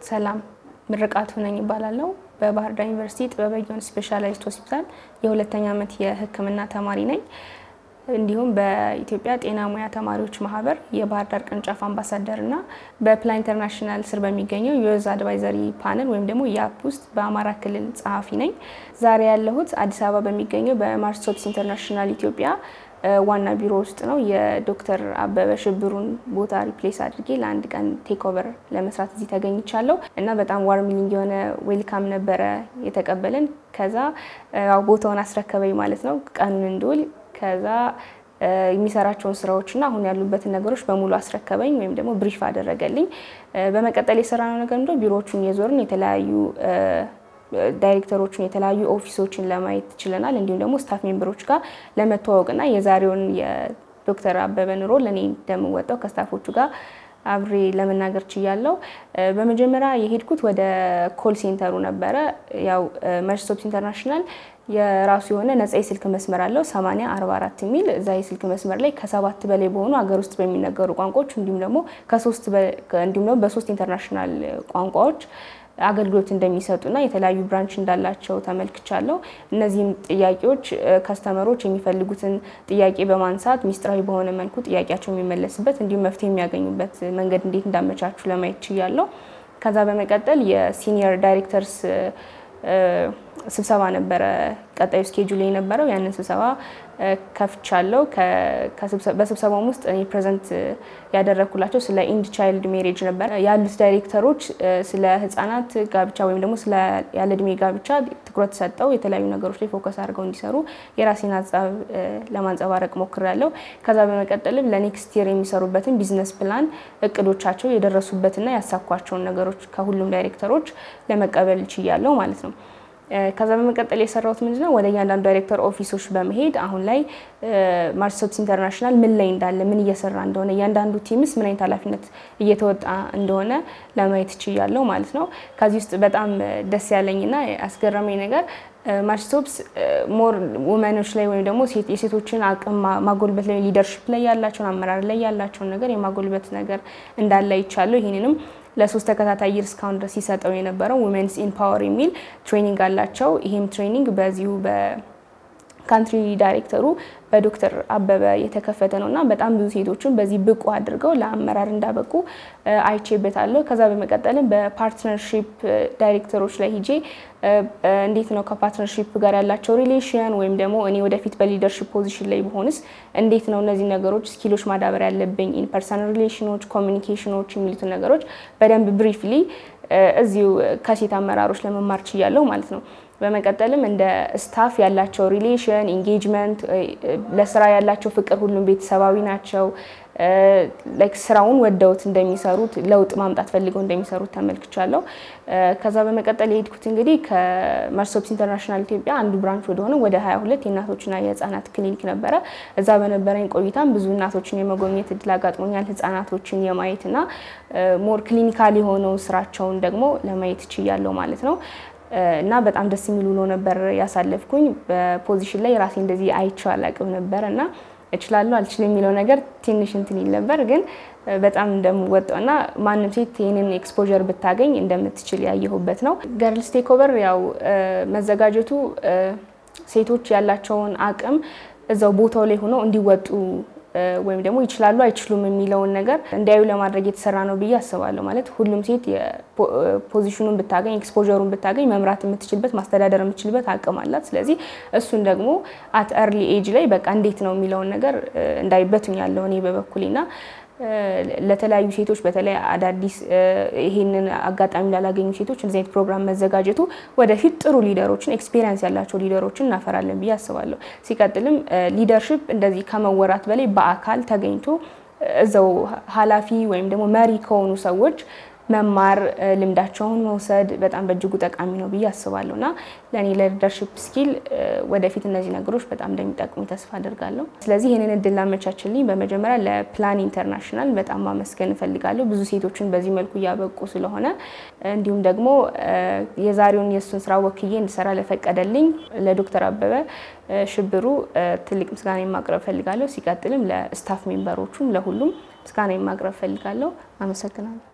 ሰላም ምርቃቱ ነኝ ይባላልው በባህር ዳር ዩኒቨርሲቲ ጥበበጊዮን ስፔሻላይዝድ ሆስፒታል የሁለተኛ ዓመት የህክምና ተማሪ ነኝ እንዲሁም በኢትዮጵያ ጤና ሙያ ተማሪዎች ማህበር የባህር ዳር ቅርንጫፍ አምባሳደር እና በፕላን ኢንተርናሽናል ስር በሚገኘው ዩዝ አድቫይዘሪ ፓነል ወይም ደግሞ ያፕ ውስጥ በአማራ ክልል ጸሐፊ ነኝ ዛሬ ያለሁት አዲስ አበባ በሚገኘው በማርሶፕስ ኢንተርናሽናል ኢትዮጵያ ዋና ቢሮ ውስጥ ነው የዶክተር አበበ ሽብሩን ቦታ ሪፕሌስ አድርጌ ለአንድ ቀን ቴክ ኦቨር ለመስራት እዚህ ተገኝቻለሁ እና በጣም ዋርሚንግ የሆነ ዌልካም ነበር የተቀበለን ከዛ ቦታውን አስረከበኝ ማለት ነው ቀኑን እንድውል ከዛ የሚሰራቸውን ስራዎችና አሁን ያሉበት ነገሮች በሙሉ አስረከበኝ ወይም ደግሞ ብሪፍ አደረገልኝ በመቀጠል የሰራነው ነገር እንደው ቢሮዎቹን የዞርን የተለያዩ ዳይሬክተሮችን የተለያዩ ኦፊሶችን ለማየት ይችላል እንዲሁም ደግሞ ስታፍ ሜምበሮች ጋር ለመተዋወቅና የዛሬውን የዶክተር አበበን ሮል ለኔ እንደምወጣው ከስታፎቹ ጋር አብሬ ለመናገር ችያለሁ በመጀመሪያ የሄድኩት ወደ ኮል ሴንተሩ ነበር ያው ማርሶፕስ ኢንተርናሽናል የራሱ የሆነ ነፃ የስልክ መስመር አለው 8044 ሚል እዛ የስልክ መስመር ላይ ከ7 በላይ በሆኑ ሀገር ውስጥ በሚነገሩ ቋንቋዎች እንዲሁም ደግሞ በ3 ኢንተርናሽናል ቋንቋዎች አገልግሎት እንደሚሰጡና የተለያዩ ብራንች እንዳላቸው ተመልክቻለሁ እነዚህም ጥያቄዎች ካስተመሮች የሚፈልጉትን ጥያቄ በማንሳት ሚስጥራዊ በሆነ መልኩ ጥያቄያቸው የሚመለስበት እንዲሁም መፍትሄ የሚያገኙበት መንገድ እንዴት እንዳመቻቹ ለማየት ይችላል ከዛ በመቀጠል የሲኒየር ዳይሬክተርስ ስብሰባ ነበር ቀጣዩ ስኬጁል ላይ ነበረው ያንን ስብሰባ ከፍቻለሁ በስብሰባው ውስጥ እኔ ፕሬዘንት ያደረኩላቸው ስለ ኢንድ ቻይልድ ሜሬጅ ነበር ያሉት ዳይሬክተሮች ስለ ህፃናት ጋብቻ ወይም ደግሞ ስለ ያለድሜ ጋብቻ ትኩረት ሰጠው የተለያዩ ነገሮች ላይ ፎከስ አድርገው እንዲሰሩ የራሴን ሐሳብ ለማንጸባረቅ ሞክራለሁ ከዛ በመቀጠልም ለኔክስት ይር የሚሰሩበትን ቢዝነስ ፕላን እቅዶቻቸው የደረሱበትና ያሳኳቸው ነገሮች ከሁሉም ዳይሬክተሮች ለመቀበል ይችላል ማለት ነው ከዛ በመቀጠል የሰራሁት ምንድነው ወደ ያንዳንዱ ዳይሬክተር ኦፊሶች በመሄድ አሁን ላይ ማርሶፕስ ኢንተርናሽናል ምን ላይ እንዳለ ምን እየሰራ እንደሆነ ያንዳንዱ ቲምስ ምን አይነት ኃላፊነት እየተወጣ እንደሆነ ለማየት ይችላል ማለት ነው ከዚህ ውስጥ በጣም ደስ ያለኝና አስገራሚኝ ነገር ማርሶፕስ ሞር ወመኖች ላይ ወይም ደግሞ የሴቶችን አቅም ማጎልበት ላይ ሊደርሺፕ ላይ ያላቸው አመራር ላይ ያላቸው ነገር የማጎልበት ነገር እንዳለ ይቻላል ይሄንንም ለሶስት ተከታታይ ይርስ ካውንት ድረስ ይሰጠው የነበረው women's in power የሚል ትሬኒንግ አላቸው ይሄም ትሬኒንግ በዚሁ በካንትሪ ዳይሬክተሩ በዶክተር አበበ የተከፈተ ነውና በጣም ብዙ ሴቶችን በዚህ ብቁ አድርገው ለአመራር እንዳበቁ አይቼበታለሁ ከዛ በመቀጠልም በፓርትነርሺፕ ዳይሬክተሮች ላይ ሂጄ እንዴት ነው ከፓርትነርሺፕ ጋር ያላቸው ሪሌሽን ወይም ደግሞ እኔ ወደፊት በሊደርሺፕ ፖዚሽን ላይ በሆንስ እንዴት ነው እነዚህ ነገሮች ስኪሎች ማዳበር ያለብኝ ኢን ፐርሰናል ሪሌሽኖች ኮሚኒኬሽኖች የሚሉት ነገሮች በደንብ ብሪፍሊ እዚሁ ከሴት አመራሮች ለመማር ችያለሁ ማለት ነው በመቀጠልም እንደ ስታፍ ያላቸው ሪሌሽን ኢንጌጅመንት ለስራ ያላቸው ፍቅር ሁሉም ቤተሰባዊ ናቸው ላይክ ስራውን ወደውት እንደሚሰሩት ለውጥ ማምጣት ፈልገው እንደሚሰሩት ተመልክቻለሁ ከዛ በመቀጠል የሄድኩት እንግዲህ ከማርሶፕስ ኢንተርናሽናል ኢትዮጵያ አንዱ ብራንች ወደ 22 የእናቶችና የህፃናት ክሊኒክ ነበር እዛ በነበረኝ ቆይታም ብዙ እናቶችን የመጎብኘት እድል አጋጥሞኛል ህፃናቶችን የማየትና ሞር ክሊኒካል የሆነው ስራቸውን ደግሞ ለማየት ይችላል ማለት ነው እና በጣም ደስ የሚል ነው ነበር ያሳለፍኩኝ በፖዚሽን ላይ ራሴ እንደዚህ አይቻው አላቅም ነበርና እችላለሁ አልችልም የሚለው ነገር ትንሽ እንትን ይል ነበር ግን በጣም እንደምወጣውና ማንንም ሴት ይሄንን ኤክስፖዠር ብታገኝ እንደምትችል ያየሁበት ነው ገርልስ ቴክ ኦቨር ያው መዘጋጀቱ ሴቶች ያላቸውን አቅም እዛው ቦታው ላይ ሆነው እንዲወጡ ወይም ደግሞ ይችላሉ አይችሉም የሚለውን ነገር እንዲያዩ ለማድረግ የተሰራ ነው ብዬ አስባለሁ ማለት ሁሉም ሴት የፖዚሽኑን ብታገኝ ኤክስፖዠሩን ብታገኝ መምራት የምትችልበት ማስተዳደር የምትችልበት አቅም አላት ስለዚህ እሱን ደግሞ አት early age ላይ በቃ እንዴት ነው የሚለውን ነገር እንዳይበቱኛለሁ እኔ በበኩሌና ለተለያዩ ሴቶች በተለይ አዳዲስ ይሄንን አጋጣሚ ላላገኙ ሴቶች እንደዚህ አይነት ፕሮግራም መዘጋጀቱ ወደፊት ጥሩ ሊደሮችን ኤክስፒሪየንስ ያላቸው ሊደሮችን እናፈራለን ብዬ አስባለሁ ሲቀጥልም ሊደርሺፕ እንደዚህ ከመወራት በላይ በአካል ተገኝቶ እዛው ሐላፊ ወይም ደግሞ መሪ ከሆኑ ሰዎች መማር ልምዳቸውን መውሰድ በጣም በእጅጉ ጠቃሚ ነው ብዬ አስባለሁና ለኔ ለሊደርሺፕ ስኪል ወደፊት እነዚህ ነገሮች በጣም እንደሚጠቅሙ ተስፋ አደርጋለሁ ስለዚህ ይሄንን እድል ላመቻችልኝ በመጀመሪያ ለፕላን ኢንተርናሽናል በጣም ማመስገን እፈልጋለሁ ብዙ ሴቶችን በዚህ መልኩ ያበቁ ስለሆነ እንዲሁም ደግሞ የዛሬውን የሱን ስራ ወክዬ እንድሰራ ለፈቀደልኝ ለዶክተር አበበ ሽብሩ ትልቅ ምስጋና ማቅረብ ፈልጋለሁ ሲቀጥልም ለስታፍ ሜምበሮቹም ለሁሉም ምስጋና ማቅረብ ፈልጋለሁ አመሰግናለሁ